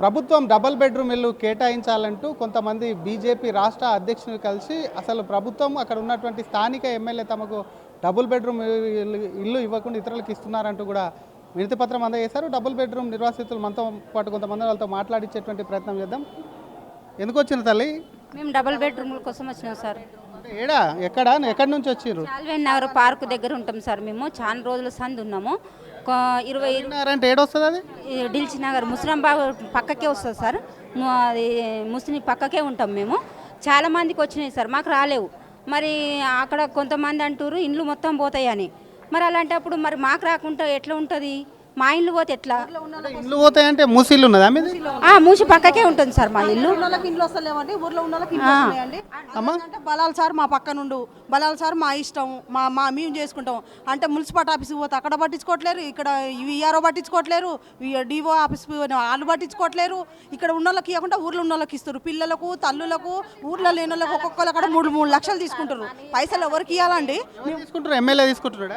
ప్రభుత్వం double bedroom ఇల్లు కేటాయించాలంటూ కొంతమంది బీజేపీ రాష్ట్ర అధ్యక్షులు కలిసి అసలు ప్రభుత్వం అక్కడ ఉన్నటువంటి స్థానిక ఎమ్మెల్యే తమకు డబుల్ బెడ్రూమ్ ఇల్లు ఇవ్వకుండా ఇతరులకు ఇస్తున్నారంటూ కూడా వినతి పత్రం అందజేశారు. డబుల్ బెడ్రూమ్ నిర్వాసితులు మనతో పాటు కొంతమంది వాళ్ళతో మాట్లాడించేటువంటి ప్రయత్నం చేద్దాం. ఎందుకు వచ్చిన తల్లి? మేము డబుల్ బెడ్రూమ్ల కోసం వచ్చినాం సార్. ఏడా ఎక్కడి నుంచి వచ్చారు? చాల్వెన్ నగర్ పార్క్ దగ్గర ఉంటాం సార్. మేము చాలా రోజుల సంది ఉన్నాము. 20 అంటే ఏడొస్తుంది అది? దిల్చి నగర్ ముస్లింబాగ్ పక్కకే వస్తుంది సార్. అది ముస్లిం పక్కకే ఉంటాం మేము. చాలా మందికి వచ్చినాయి సార్, మాకు రాలేవు. మరి అక్కడ కొంతమంది అంటారు ఇండ్లు మొత్తం పోతాయని. మరి అలాంటప్పుడు మరి మాకు రాకుండా ఎట్లా ఉంటుంది? మా ఇల్లు పోతే ఎట్లా? ఇల్లు పోతాయంటే మూసి ఇల్లు ఉన్నదా మీది? మూసి పక్కకే ఉంటుంది సార్ మా ఇల్లు. ఇండ్లు వస్తలేమండి, ఊర్లో ఉన్న వాళ్ళకి ఇండ్లు వస్తున్నాయండి. అంటే బలాలు సార్ మా పక్క నుండు, బలాలు సార్ మా ఇష్టం, మేము చేసుకుంటాం. అంటే మున్సిపాలిటీ ఆఫీస్కి పోతే అక్కడ పట్టించుకోవట్లేరు, ఇక్కడ విఆర్ఓ పట్టించుకోవట్లేరు, డిఓ ఆఫీస్ వాళ్ళు పట్టించుకోవట్లేరు. ఇక్కడ ఉన్న వాళ్ళకి ఇవ్వకుండా ఊర్లో ఉన్న వాళ్ళకి ఇస్తారు. పిల్లలకు, తల్లులకు, ఊర్లో లేని వాళ్ళకి ఒక్కొక్కరు అక్కడ 3 లక్షలు తీసుకుంటారు. పైసలు ఎవరికి ఇవ్వాలండి? తీసుకుంటారు, ఎమ్మెల్యే తీసుకుంటారు.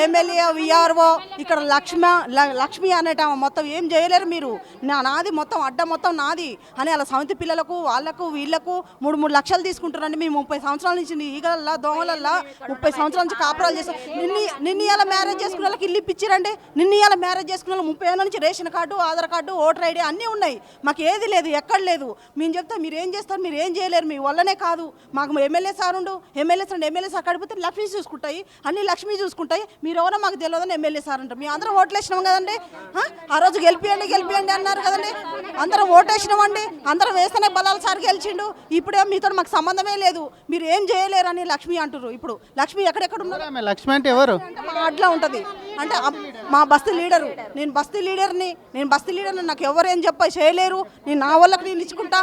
ఎమ్మెల్యే విఆర్ఓ ఇక్కడ లక్ష్మి అనేట మొత్తం ఏం చేయలేరు మీరు. నాది మొత్తం అడ్డ మొత్తం నాది అని అలా సమితి పిల్లలకు వాళ్ళకు వీళ్ళకు 3 లక్షలు తీసుకుంటారండి. మేము 30 సంవత్సరాల నుంచి ఈగలల్లా దోమలల్లా 30 సంవత్సరాల నుంచి కాపురాలు చేస్తాం. నిన్న ఇలా మ్యారేజ్ చేసుకున్న వాళ్ళకి ఇల్లు ఇప్పించారండి. నిన్న ఇలా మ్యారేజ్ చేసుకున్న వాళ్ళు 30 ఏళ్ళ నుంచి ration card, Aadhaar card, voter ID అన్నీ ఉన్నాయి. మాకు ఏది లేదు, ఎక్కడ లేదు. మేము చెప్తే మీరు ఏం చేస్తారు? మీరు ఏం చేయలేరు. మీ వల్లనే కాదు. మాకు ఎమ్మెల్యే సార్ ఉండు, ఎమ్మెల్యే సార్ కడిపోతే లక్ష్మి చూసుకుంటాయి, అన్ని లక్ష్మి చూసుకుంటాయి. మీరు ఎవరో మాకు తెలియదని ఎమ్మెల్యే సార్ అంటారు. మేము అందరం ఓట్లు వేసినాం కదండి. ఆ రోజు గెలిపియండి అన్నారు కదండి. అందరం ఓటేసినామండి. అందరం వేస్తేనే బలాలు సార్ గెలిచిండు. ఇప్పుడే మీతో మాకు సంబంధమే లేదు, మీరు ఏం చేయలేరు అని లక్ష్మి అంటారు. ఇప్పుడు లక్ష్మి ఎక్కడెక్కడ ఉన్నారు? లక్ష్మి అంటే ఎవరు? మా అడ్లా ఉంటుంది అంటే మా బస్తీ లీడరు. నేను బస్తీ లీడర్ని, నాకు ఎవరేం చేయలేరు. నేను నా వాళ్ళకి నేను ఇచ్చుకుంటా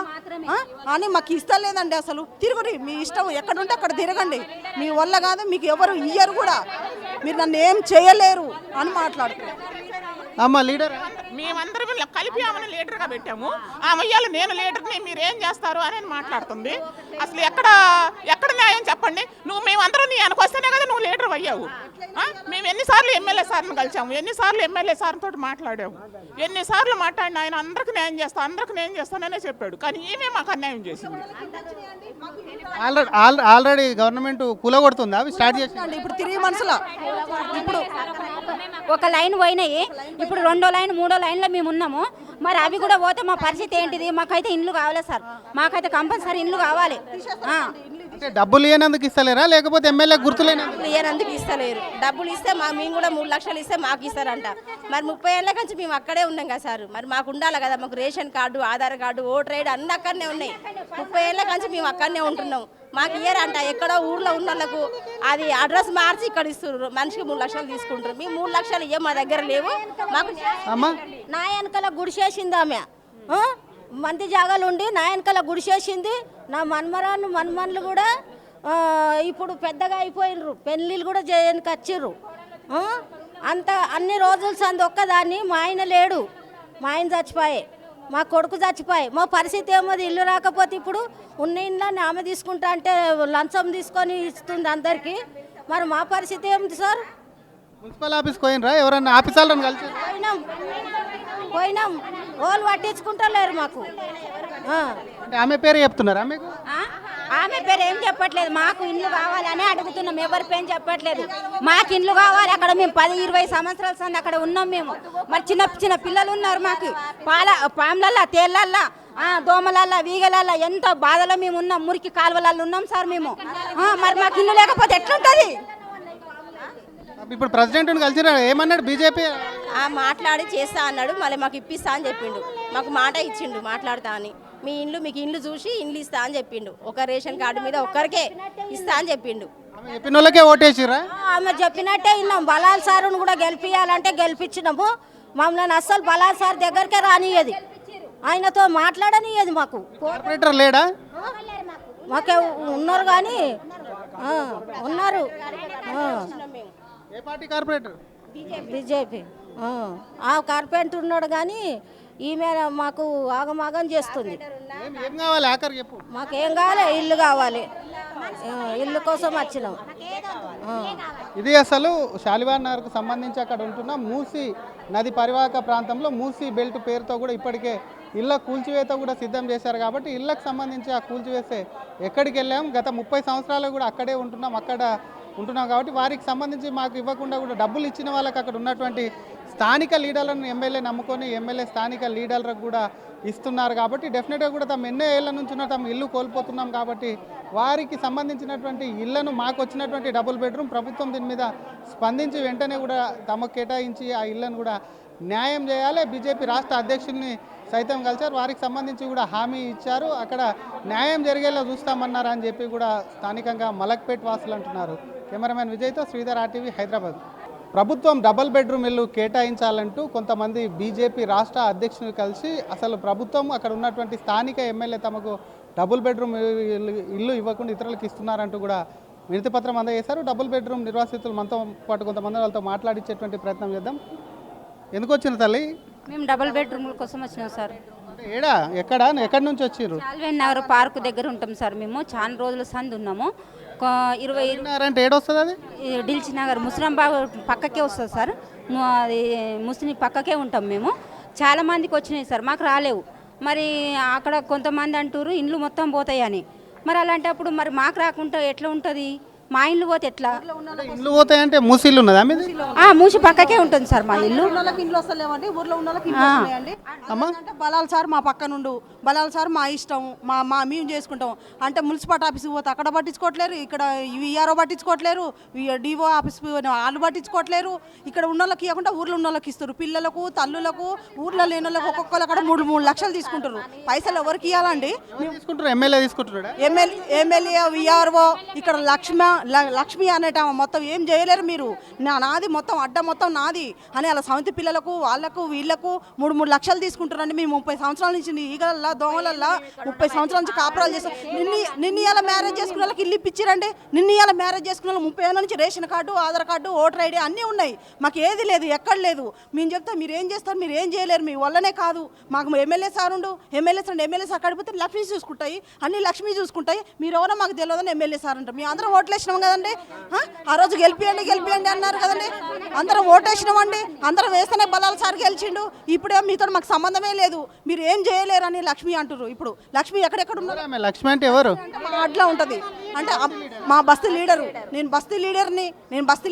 అని మాకు ఇష్టం లేదండి. అసలు తిరుగుడి, మీ ఇష్టం ఎక్కడుంటే అక్కడ తిరగండి. మీ వల్ల కాదు, మీకు ఎవరు ఇయ్యరు కూడా. మీరు నన్ను ఏం చేయలేరు అని మాట్లాడుతున్నారు. లీడర్ మేమందరం కలిపి ఆమెను లీడర్గా పెట్టాము. ఆమె ఇయ్యాలి నేను లీడర్ని, మీరు ఏం చేస్తారు అని మాట్లాడుతుంది. అసలు ఎక్కడ న్యాయం చెప్పండి? మేమందరం నీ వస్తేనే కదా నువ్వు లీడర్ అయ్యావు. మేము ఎన్నిసార్లు ఎమ్మెల్యే సార్ని కలిసాము, ఎన్నిసార్లు ఎమ్మెల్యే సార్తో మాట్లాడాము, ఎన్నిసార్లు మాట్లాడిన ఆయన అందరికి న్యాయం చేస్తాననే చెప్పాడు. కానీ ఈమె మాకు అన్యాయం చేసింది. ఆల్రెడీ గవర్నమెంట్ కూలగొడుతుంది, అవి స్టార్ట్ చేసింది. ఇప్పుడు తిరిగి మనసులో ఇప్పుడు ఒక లైన్ పోయినాయి, ఇప్పుడు 2వ లైన్ 3వ లైన్లో మేము ఉన్నాము. మరి అవి కూడా పోతే మా పరిస్థితి ఏంటిది? మాకైతే ఇండ్లు కావాలి సార్, మాకైతే కంపల్సరీ ఇండ్లు కావాలి. డబ్బులు ఇవ్వనందుకు ఇస్తలేరా, లేకపోతే ఎమ్మెల్యే గుర్తులేనందుకు ఇస్తలేరు? డబ్బులు ఇస్తే మేము కూడా 3 లక్షలు ఇస్తే మాకు ఇస్తారంట. మరి 30 ఏళ్ళ నుంచి మేము అక్కడే ఉన్నాం కదా సార్. మరి మాకు ఉండాలి కదా, మాకు ration card, Aadhaar card, voter ID అన్నీ అక్కడనే ఉన్నాయి. 30 ఏళ్ళ నుంచి మేము అక్కడనే ఉంటున్నాం. మాకు ఇయ్యరంట. ఎక్కడో ఊర్లో ఉన్న వాళ్ళకు అది అడ్రస్ మార్చి ఇక్కడ ఇస్తున్నారు. మనిషికి 3 లక్షలు తీసుకుంటారు. మేము 3 లక్షలు ఇవ్వ, మా దగ్గర లేవు. మాకు నా వెనకాల గుడిసేసింది ఆమె. మంది జాగాలు ఉండి నా వెనకాల గుడిసేసింది. నా మన్మన్లు కూడా ఇప్పుడు పెద్దగా అయిపోయినరు, పెళ్ళిళ్ళు కూడా చేయడానికి వచ్చిర్రు. అన్ని రోజులు సంది ఒక్కదాన్ని. మా ఆయన లేడు, మా ఆయన చచ్చిపోయే, మా కొడుకు చచ్చిపోయి. మా పరిస్థితి ఏమోది, ఇల్లు రాకపోతే ఇప్పుడు ఉన్న ఇండ్లని ఆమె తీసుకుంటా అంటే లంచం తీసుకొని ఇస్తుంది అందరికీ. మరి మా పరిస్థితి ఏమిటి సార్? మున్సిపల్ ఆఫీస్కి పోయినరా? ఎవరన్నా ఆఫీసర్లను కలిసి పోయినాం, వాళ్ళు పట్టించుకుంటలేరు మాకు. ఆమె పేరు చెప్తున్నారా మీకు? ఆమె పేరు ఏం చెప్పట్లేదు. మాకు ఇల్లు కావాలని అడుగుతున్నాం, ఎవరి పేరు చెప్పట్లేదు. మాకు ఇల్లు కావాలి. అక్కడ మేము 10-20 సంవత్సరాల సంది అక్కడ ఉన్నాం మేము. మరి చిన్న పిల్లలు ఉన్నారు మాకు. పాములల్లా, తేళ్ళల్లా, దోమలల్లా, వీగలల్లా ఎంత బాధలో మేము ఉన్నాం. మురికి కాలువలల్లో ఉన్నాం సార్ మేము. మరి మాకు ఇల్లు లేకపోతే ఎట్లుంటుంది? ఇప్పుడు ప్రెసిడెంట్ కలిసిరా, ఏమన్నాడు? బీజేపీ మాట్లాడి చేస్తా అన్నాడు. మళ్ళీ మాకు ఇప్పిస్తా అని చెప్పిండు. మాకు మాట ఇచ్చిండు మాట్లాడతా అని. మీకు ఇండ్లు చూసి ఇండ్లు ఇస్తా అని చెప్పిండు. ఒక రేషన్ కార్డు మీద ఒక్కరికే ఇస్తా అని చెప్పిండు. చెప్పిన వాళ్ళకే ఓటేసిరా? ఆమె చెప్పినట్టే విన్నాం. బలాల్ సార్ను కూడా గెలిపియాలంటే గెలిపించినాము. మమ్మల్ని అస్సలు బలాల్ సార్ దగ్గరికే రానియ్యది, ఆయనతో మాట్లాడనియ్యది. మాకు కార్పొరేటర్ లేడా? మాకే ఉన్నారు కానీ ఉన్నారు. ఏ పార్టీ కార్పొరేటర్? బీజేపీ. ఆ కార్పొరేటర్ ఉన్నాడు కానీ ఈమె మాకు ఆగమాగం చేస్తుంది. ఏం కావాలి ఆఖరి చెప్పు? మాకేం కావాలి? ఇల్లు కావాలి. ఇల్లు కోసం వచ్చినాం. ఇది అసలు శాలివార్ నగర్కు సంబంధించి అక్కడ ఉంటున్న మూసీ నది పరివాహక ప్రాంతంలో మూసీ బెల్ట్ పేరుతో కూడా ఇప్పటికే ఇళ్ళ కూల్చివేత కూడా సిద్ధం చేశారు. కాబట్టి ఇళ్ళకు సంబంధించి ఆ కూల్చివేస్తే ఎక్కడికి వెళ్ళాం, గత 30 సంవత్సరాలు కూడా అక్కడే ఉంటున్నాం కాబట్టి వారికి సంబంధించి మాకు ఇవ్వకుండా కూడా డబ్బులు ఇచ్చిన వాళ్ళకి అక్కడ ఉన్నటువంటి స్థానిక లీడర్లను ఎమ్మెల్యే నమ్ముకొని ఎమ్మెల్యే స్థానిక లీడర్లకు కూడా ఇస్తున్నారు. కాబట్టి డెఫినెట్గా కూడా తమ ఎన్నో ఏళ్ళ నుంచి ఉన్న తమ ఇల్లు కోల్పోతున్నాం. కాబట్టి వారికి సంబంధించినటువంటి ఇళ్లను మాకు వచ్చినటువంటి డబుల్ బెడ్రూమ్ ప్రభుత్వం దీని మీద స్పందించి వెంటనే కూడా తమకు కేటాయించి ఆ ఇళ్లను కూడా న్యాయం చేయాలి. బీజేపీ రాష్ట్ర అధ్యక్షుల్ని సైతం కలిశారు. వారికి సంబంధించి కూడా హామీ ఇచ్చారు. అక్కడ న్యాయం జరిగేలా చూస్తామన్నారు అని చెప్పి కూడా స్థానికంగా మలక్పేట్ వాసులు అంటున్నారు. కెమెరామెన్ విజయ్తో శ్రీధర్ RTV హైదరాబాద్. ప్రభుత్వం డబుల్ బెడ్రూమ్ ఇల్లు కేటాయించాలంటూ కొంతమంది బీజేపీ రాష్ట్ర అధ్యక్షుని కలిసి అసలు ప్రభుత్వం అక్కడ ఉన్నటువంటి స్థానిక ఎమ్మెల్యే తమకు డబుల్ బెడ్రూమ్ ఇల్లు ఇవ్వకుండా ఇతరులకు ఇస్తున్నారంటూ కూడా వినతి పత్రం అందజేశారు. డబుల్ బెడ్రూమ్ నిర్వాసితులు మనతో పాటు కొంతమంది వాళ్ళతో మాట్లాడించేటువంటి ప్రయత్నం చేద్దాం. ఎందుకు వచ్చిన తల్లి? మేము డబుల్ బెడ్రూమ్ల కోసం వచ్చినాం సార్. ఏడా ఎక్కడి నుంచి వచ్చారు? చాల్వెన్ నగర్ పార్క్ దగ్గర ఉంటాం సార్. మేము చాలా రోజుల సంది ఉన్నాము. 20 అంటే ఏడొస్తుంది అది? దిల్చి నగర్ ముస్లింబాగ్ పక్కకే వస్తుంది సార్. అది ముస్లిం పక్కకే ఉంటాం మేము. చాలా మందికి వచ్చినాయి సార్, మాకు రాలేవు. మరి అక్కడ కొంతమంది అంటారు ఇండ్లు మొత్తం పోతాయని. మరి అలాంటప్పుడు మరి మాకు రాకుండా ఎట్లా ఉంటుంది? మా ఇల్లు పోతే ఎట్లా? ఇల్లు పోతాయంటే మూసి ఇల్లు ఉన్నదా మీది? మూసి పక్కకే ఉంటుంది సార్ మా ఇల్లు. ఇండ్లు వస్తలేవండి, ఊర్లో ఉన్న వాళ్ళకి ఇండ్లు వస్తున్నాయండి. అంటే బలాలు సార్ మా పక్క నుండు, బలాలు సార్ మా ఇష్టం, మేము చేసుకుంటాం. అంటే మున్సిపల్ ఆఫీస్కి పోతే అక్కడ పట్టించుకోవట్లేరు, ఇక్కడ VRO పట్టించుకోవట్లేరు, DO ఆఫీస్ వాళ్ళు పట్టించుకోవట్లేరు. ఇక్కడ ఉన్న వాళ్ళకి ఇవ్వకుండా ఊర్లో ఉన్న వాళ్ళకి ఇస్తారు. పిల్లలకు, తల్లులకు, ఊర్లో లేని వాళ్ళకి ఒక్కొక్కరు అక్కడ 3 లక్షలు తీసుకుంటారు. పైసలు ఎవరికి ఇవ్వాలండి? తీసుకుంటారు, ఎమ్మెల్యే తీసుకుంటారు. ఎమ్మెల్యే VRO ఇక్కడ లక్ష్మి అనేట మొత్తం ఏం చేయలేరు మీరు. నాది మొత్తం అడ్డ మొత్తం నాది అని అలా సమితి పిల్లలకు వాళ్ళకు వీళ్ళకు 3 లక్షలు తీసుకుంటారండి. మేము 30 సంవత్సరాల నుంచి ఈగలల్లా దోమలల్లా 30 సంవత్సరాల నుంచి కాపురాలు చేస్తాం. నిన్న ఇలా మ్యారేజ్ చేసుకున్న వాళ్ళకి ఇల్లు ఇప్పించారండి. నిన్న ఇలా మ్యారేజ్ చేసుకున్న వాళ్ళు 30 ఏళ్ళ నుంచి ration card, Aadhaar card, voter ID అన్నీ ఉన్నాయి. మాకు ఏది లేదు, ఎక్కడ లేదు. మేము చెప్తే మీరు ఏం చేస్తారు? మీరు ఏం చేయలేరు. మీ వల్లనే కాదు. మాకు ఎమ్మెల్యే సార్ సార్ కడిపోతే లక్ష్మి చూసుకుంటాయి, అన్ని లక్ష్మి చూసుకుంటాయి. మీరు ఎవరో మాకు తెలియదని ఎమ్మెల్యే సార్ అంటారు. మేము అందరం ఓట్లు వేసినాం కదండి. ఆ రోజు గెలిపియండి అన్నారు కదండి. అందరం ఓటేసినామండి. అందరం వేస్తేనే బలాలు సార్ గెలిచిండు. ఇప్పుడే మీతో మాకు సంబంధమే లేదు, మీరు ఏం చేయలేరు అని లక్ష్మి అంటారు. ఇప్పుడు లక్ష్మి ఎక్కడెక్కడ ఉన్నారు? లక్ష్మి అంటే ఎవరు? మా అడ్లా ఉంటుంది అంటే మా బస్తీ లీడరు. నేను బస్తీ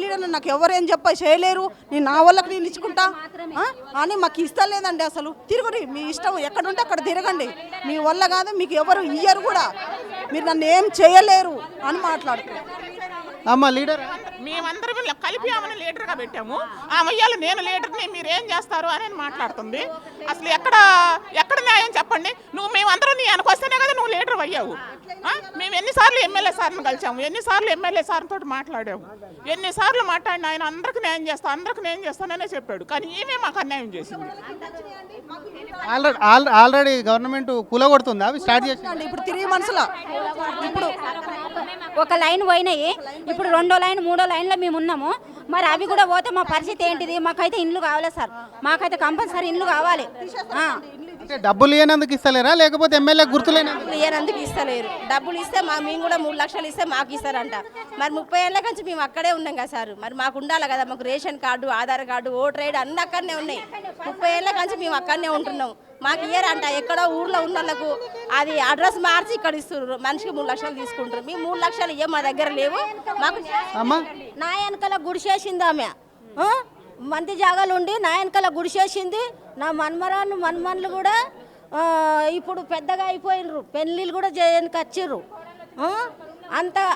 లీడర్ని, నాకు ఎవరేం చేయలేరు. నేను నా వాళ్ళకి నేను ఇచ్చుకుంటా అని మాకు ఇష్టం లేదండి. అసలు తిరుగుడి, మీ ఇష్టం ఎక్కడుంటే అక్కడ తిరగండి. మీ వల్ల కాదు, మీకు ఎవరు ఇయ్యరు కూడా. మీరు నన్ను ఏం చేయలేరు అని మాట్లాడుతున్నారు. లీడర్ మేమందరం కలిపి ఆమెను లీడర్గా పెట్టాము. ఆమె నేను లీడర్ని, మీరు ఏం చేస్తారు అని మాట్లాడుతుంది. అసలు ఎక్కడ న్యాయం చెప్పండి? మేమందరం నీ వస్తేనే కదా నువ్వు లీడర్ అయ్యావు. మేము ఎన్నిసార్లు ఎమ్మెల్యే సార్ని కలిసాము, ఎన్నిసార్లు ఎమ్మెల్యే సార్ తోటి మాట్లాడాము, ఎన్నిసార్లు మాట్లాడిన ఆయన అందరికి న్యాయం చేస్తాననే చెప్పాడు. కానీ ఈమె మాకు అన్యాయం చేసింది. ఆల్రెడీ గవర్నమెంట్ కూలగొడుతుంది, అవి స్టార్ట్ చేసింది. ఇప్పుడు తిరిగి మనసులో ఇప్పుడు ఒక లైన్ పోయినాయి, ఇప్పుడు 2వ లైన్ 3వ లైన్లో మేము ఉన్నాము. మరి అవి కూడా పోతే మా పరిస్థితి ఏంటిది? మాకైతే ఇండ్లు కావాలి సార్, మాకైతే కంపల్సరీ ఇండ్లు కావాలి. అంటే డబ్బులు ఇవ్వనందుకు ఇస్తలేరా, లేకపోతే ఎమ్మెల్యే ఇవ్వనందుకు ఇస్తలేరు. డబ్బులు ఇస్తే మేము కూడా 3 లక్షలు ఇస్తే మాకు ఇస్తారంట. మరి 30 ఏళ్ళ నుంచి మేము అక్కడే ఉన్నాం కదా సార్. మరి మాకు ఉండాలి కదా, మాకు ration card, Aadhaar card, voter ID అన్నీ అక్కడనే ఉన్నాయి. 30 ఏళ్ళ నుంచి మేము అక్కడనే ఉంటున్నాం. మాకు ఇయ్యరంట. ఎక్కడో ఊర్లో ఉన్న వాళ్ళకు అది అడ్రస్ మార్చి ఇక్కడ ఇస్తారు. మనిషికి 3 లక్షలు తీసుకుంటారు. మేము 3 లక్షలు ఇవ్వ, మా దగ్గర లేవు. మాకు నా వెనకాల గుడిసేసింది ఆమె. మంది జాగాలు ఉండి నా వెనకాల గుడిసేసింది. నా మన్మన్లు కూడా ఇప్పుడు పెద్దగా అయిపోయినరు, పెళ్ళిళ్ళు కూడా చేయడానికి వచ్చిర్రు.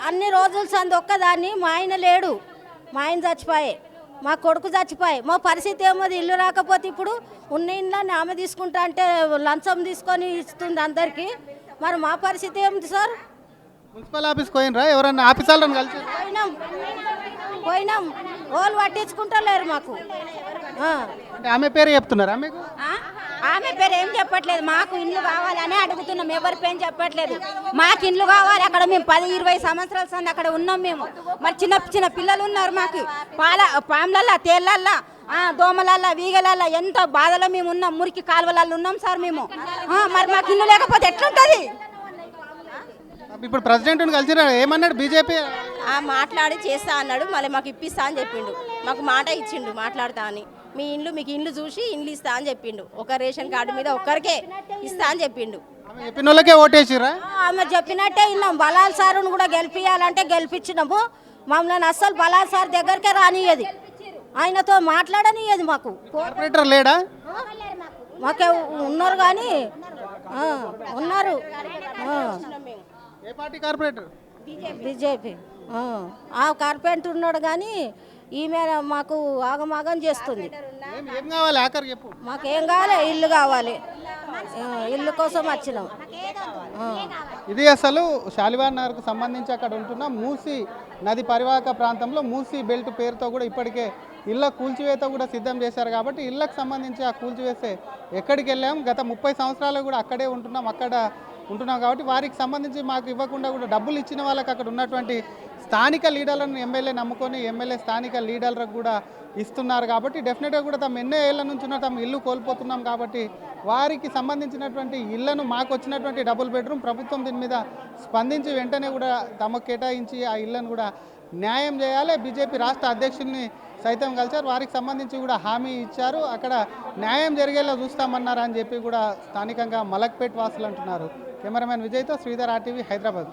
అన్ని రోజులు సంది ఒక్కదాన్ని. మా ఆయన లేడు, మా ఆయన చచ్చిపోయే, మా కొడుకు చచ్చిపోయి. మా పరిస్థితి ఏమోది, ఇల్లు రాకపోతే ఇప్పుడు ఉన్న ఇండ్లని ఆమె తీసుకుంటా అంటే లంచం తీసుకొని ఇస్తుంది అందరికీ. మరి మా పరిస్థితి ఏమిటి సార్? మున్సిపల్ ఆఫీస్కి పోయినరా? ఎవరన్నా ఆఫీసర్లను కలిసి పోయినాం, వాళ్ళు పట్టించుకుంటలేరు మాకు. అంటే ఆమె పేరు చెప్తున్నారా మీకు? ఆమె పేరు ఏం చెప్పట్లేదు. మాకు ఇండ్లు కావాలని అడుగుతున్నాం, ఎవరి పేరు చెప్పట్లేదు. మాకు ఇండ్లు కావాలి. అక్కడ మేము 10-20 సంవత్సరాల సంది అక్కడ ఉన్నాం మేము. మరి చిన్న పిల్లలు ఉన్నారు మాకు. పాములల్లా, తేళ్ళల్లా, దోమలల్లా, వీగలల్లా ఎంత బాధలో మేము ఉన్నాం. మురికి కాలువలల్లో ఉన్నాం సార్ మేము. మరి మాకు ఇల్లు లేకపోతే ఎట్లుంటుంది? ఇప్పుడు ప్రెసిడెంట్ కలిసిరా, ఏమన్నాడు? బీజేపీ మాట్లాడి చేస్తా అన్నాడు, మళ్ళీ మాకు ఇప్పిస్తా అని చెప్పిండు. మాకు మాట ఇచ్చిండు మాట్లాడతా అని. మీ ఇండ్లు మీకు ఇండ్లు చూసి ఇండ్లు ఇస్తా అని చెప్పిండు. ఒక రేషన్ కార్డు మీద ఒక్కరికే ఇస్తా అని చెప్పిండు. ఆమె చెప్పిన వాళ్ళకే ఓటేసిరా? ఆమె చెప్పినట్టే విన్నాం. బలాల్ సారును కూడా గెలిపియాలంటే గెలిపించినాము. మమ్మల్ని అస్సలు బలాల్ సార్ దగ్గరికే రానియ్యది, ఆయనతో మాట్లాడనియ్యది. మాకు కార్పొరేటర్ లేడా? మాకే ఉన్నారు కానీ ఉన్నారు. ఏ పార్టీ కార్పొరేటర్? బీజేపీ ఆ కార్పెంటర్ ఉన్నాడు కానీ ఈమె మాకు ఆగమాగం చేస్తుంది. ఏం కావాలి ఆఖరి చెప్పు. మాకేం కావాలి? ఇల్లు కావాలి. ఇల్లు కోసం వచ్చినాం. ఇది అసలు శాలివాన్ నగర్కు సంబంధించి అక్కడ ఉంటున్న మూసీ నది పరివాహక ప్రాంతంలో మూసీ బెల్ట్ పేరుతో కూడా ఇప్పటికే ఇళ్ళ కూల్చివేత కూడా సిద్ధం చేశారు. కాబట్టి ఇళ్ళకు సంబంధించి ఆ కూల్చివేస్తే ఎక్కడికి వెళ్ళాం, గత 30 సంవత్సరాలు కూడా అక్కడే ఉంటున్నాం కాబట్టి వారికి సంబంధించి మాకు ఇవ్వకుండా కూడా డబ్బులు ఇచ్చిన వాళ్ళకి అక్కడ ఉన్నటువంటి స్థానిక లీడర్లను ఎమ్మెల్యే నమ్ముకొని ఎమ్మెల్యే స్థానిక లీడర్లకు కూడా ఇస్తున్నారు. కాబట్టి డెఫినెట్గా కూడా తమ ఎన్నో ఏళ్ళ నుంచి ఉన్న తమ ఇల్లు కోల్పోతున్నాం. కాబట్టి వారికి సంబంధించినటువంటి ఇళ్లను మాకు వచ్చినటువంటి డబుల్ బెడ్రూమ్ ప్రభుత్వం దీని మీద స్పందించి వెంటనే కూడా తమకు కేటాయించి ఆ ఇళ్లను కూడా న్యాయం చేయాలి. బీజేపీ రాష్ట్ర అధ్యక్షుల్ని సైతం కలిశారు. వారికి సంబంధించి కూడా హామీ ఇచ్చారు. అక్కడ న్యాయం జరిగేలా చూస్తామన్నారు అని చెప్పి కూడా స్థానికంగా మలక్పేట్ వాసులు అంటున్నారు. కెమెరామెన్ విజయ్తో శ్రీధర్ RTV, హైదరాబాద్.